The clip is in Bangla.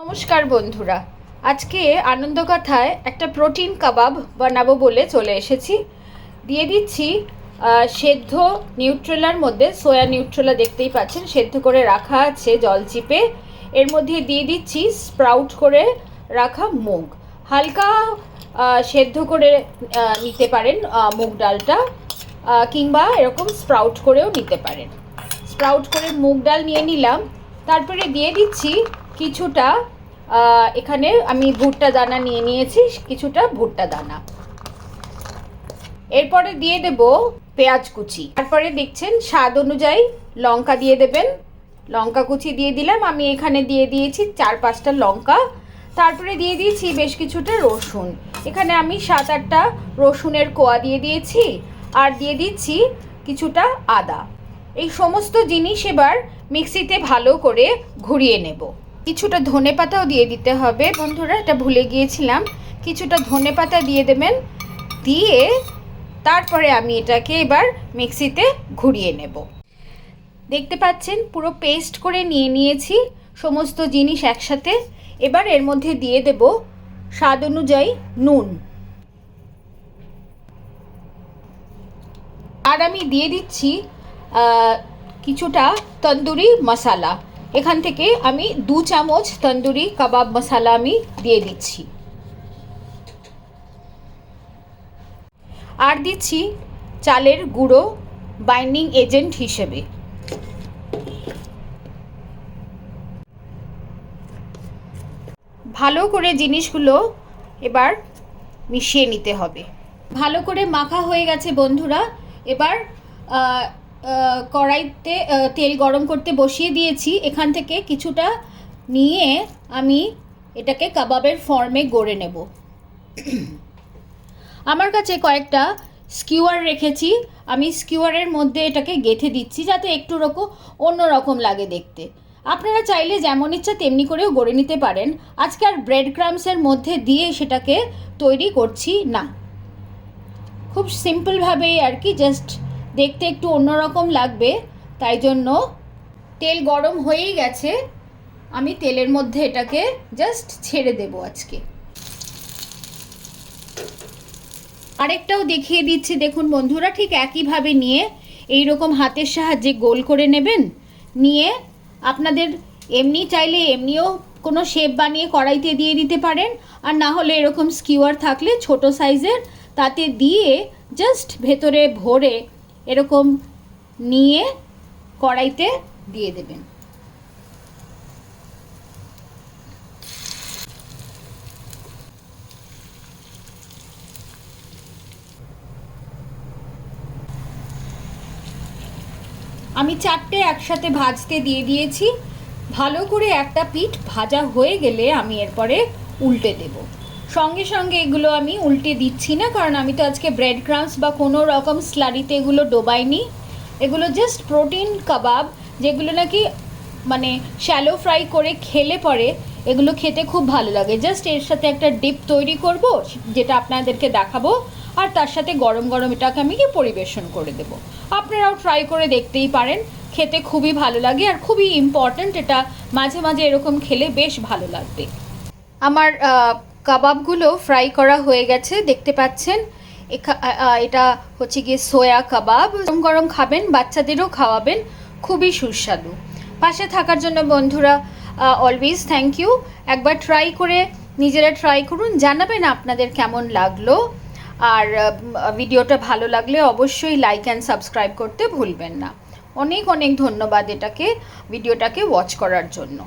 নমস্কার বন্ধুরা, আজকে আনন্দকথায় একটা প্রোটিন কাবাব বানাবো বলে চলে এসেছি। দিয়ে দিচ্ছি সেদ্ধ নিউট্রেলার মধ্যে, সোয়া নিউট্রেলা দেখতেই পাচ্ছেন, সেদ্ধ করে রাখা আছে জল চিপে। এর মধ্যে দিয়ে দিচ্ছি স্প্রাউট করে রাখা মুগ, হালকা সেদ্ধ করে নিতে পারেন মুগ ডালটা, কিংবা এরকম স্প্রাউট করেও নিতে পারেন। স্প্রাউট করে মুগ ডাল নিয়ে নিলাম। তারপরে দিয়ে দিচ্ছি কিছুটা, এখানে আমি ভুট্টা দানা নিয়ে নিয়েছি, কিছুটা ভুট্টা দানা। এরপরে দিয়ে দেব পেঁয়াজ কুচি। তারপরে দেখছেন স্বাদ অনুযায়ী লঙ্কা দিয়ে দেবেন, লঙ্কা কুচি দিয়ে দিলাম। আমি এখানে দিয়ে দিয়েছি 4-5টা লঙ্কা। তারপরে দিয়ে দিয়েছি বেশ কিছুটা রসুন, এখানে আমি 7-8টা রসুনের কোয়া দিয়ে দিয়েছি। আর দিয়ে দিচ্ছি কিছুটা আদা। এই সমস্ত জিনিস এবার মিক্সিতে ভালো করে ঘুরিয়ে নেব। কিছুটা ধনেপাতাও দিয়ে দিতে হবে বন্ধুরা, এটা ভুলে গিয়েছিলাম। কিছুটা ধনেপাতা দিয়ে দেবেন, দিয়ে তারপরে আমি এটাকে এবার মিক্সিতে ঘুরিয়ে নেব। দেখতে পাচ্ছেন পুরো পেস্ট করে নিয়ে নিয়েছি সমস্ত জিনিস একসাথে। এবার এর মধ্যে দিয়ে দেব স্বাদ অনুযায়ী নুন। আর আমি দিয়ে দিচ্ছি কিছুটা তন্দুরি মশলা। এখান থেকে আমি 2 চামচ তন্দুরি কাবাব মশলা আমি দিয়ে দিচ্ছি। আর দিচ্ছি চালের গুঁড়ো বাইন্ডিং এজেন্ট হিসেবে। ভালো করে জিনিসগুলো এবার মিশিয়ে নিতে হবে। ভালো করে মাখা হয়ে গেছে বন্ধুরা। এবার কড়াইতে তেল গরম করতে বসিয়ে দিয়েছি। এখান থেকে কিছুটা নিয়ে আমি এটাকে কাবাবের ফর্মে গড়ে নেব। আমার কাছে কয়েকটা স্কিউয়ার রেখেছি, আমি স্কিউয়ারের মধ্যে এটাকে গেঁথে দিচ্ছি যাতে একটু অন্যরকম লাগে দেখতে। আপনারা চাইলে যেমন ইচ্ছা তেমনি করেও গড়ে নিতে পারেন। আজকে আর ব্রেড ক্রাম্বসের মধ্যে দিয়ে সেটাকে তৈরি করছি না, খুব সিম্পলভাবেই আর কি, জাস্ট দেখতে একটু অন্যরকম লাগবে, তাই জন্য। তেল গরম হয়েই গেছে, আমি তেলের মধ্যে এটাকে জাস্ট ছেড়ে দেব আজকে। আরেকটাও দেখিয়ে দিচ্ছি, দেখুন বন্ধুরা, ঠিক একইভাবে নিয়ে এই রকম হাতের সাহায্যে গোল করে নেবেন। নিয়ে আপনাদের এমনি চাইলে এমনিও কোনো শেপ বানিয়ে কড়াইতে দিয়ে দিতে পারেন, আর না হলে এরকম স্কিউয়ার থাকলে ছোট সাইজের, তাতে দিয়ে জাস্ট ভেতরে ভরে এরকম নিয়ে কড়াইতে দিয়ে দেবেন। আমি 4টে একসাথে ভাজতে দিয়ে দিয়েছি। ভালো করে একটা পিঠ ভাজা হয়ে গেলে আমি এরপরে উল্টে দেব। সঙ্গে সঙ্গে এগুলো আমি উল্টে দিচ্ছি না, কারণ আমি তো আজকে ব্রেড ক্রাম্বস বা কোনো রকম স্লারিতে এগুলো ডোবাইনি। এগুলো জাস্ট প্রোটিন কাবাব, যেগুলো নাকি মানে শ্যালো ফ্রাই করে খেলে পরে এগুলো খেতে খুব ভালো লাগে। জাস্ট এর সাথে একটা ডিপ তৈরি করব, যেটা আপনাদেরকে দেখাবো, আর তার সাথে গরম গরম এটাকে আমি পরিবেশন করে দেব। আপনারাও ট্রাই করে দেখতেই পারেন, খেতে খুবই ভালো লাগে আর খুবই ইম্পর্ট্যান্ট, এটা মাঝে মাঝে এরকম খেলে বেশ ভালো লাগবে। আমার কাবাবগুলো ফ্রাই করা হয়ে গেছে, দেখতে পাচ্ছেন। এটা হচ্ছে গিয়ে সোয়া কাবাব। গরম গরম খাবেন, বাচ্চাদেরও খাওয়াবেন, খুবই সুস্বাদু। পাশে থাকার জন্য বন্ধুরা অলওয়েজ থ্যাংক ইউ। একবার ট্রাই করে নিজেরা ট্রাই করুন, জানাবেন আপনাদের কেমন লাগলো। আর ভিডিওটা ভালো লাগলে অবশ্যই লাইক অ্যান্ড সাবস্ক্রাইব করতে ভুলবেন না। অনেক অনেক ধন্যবাদ ভিডিওটাকে ওয়াচ করার জন্য।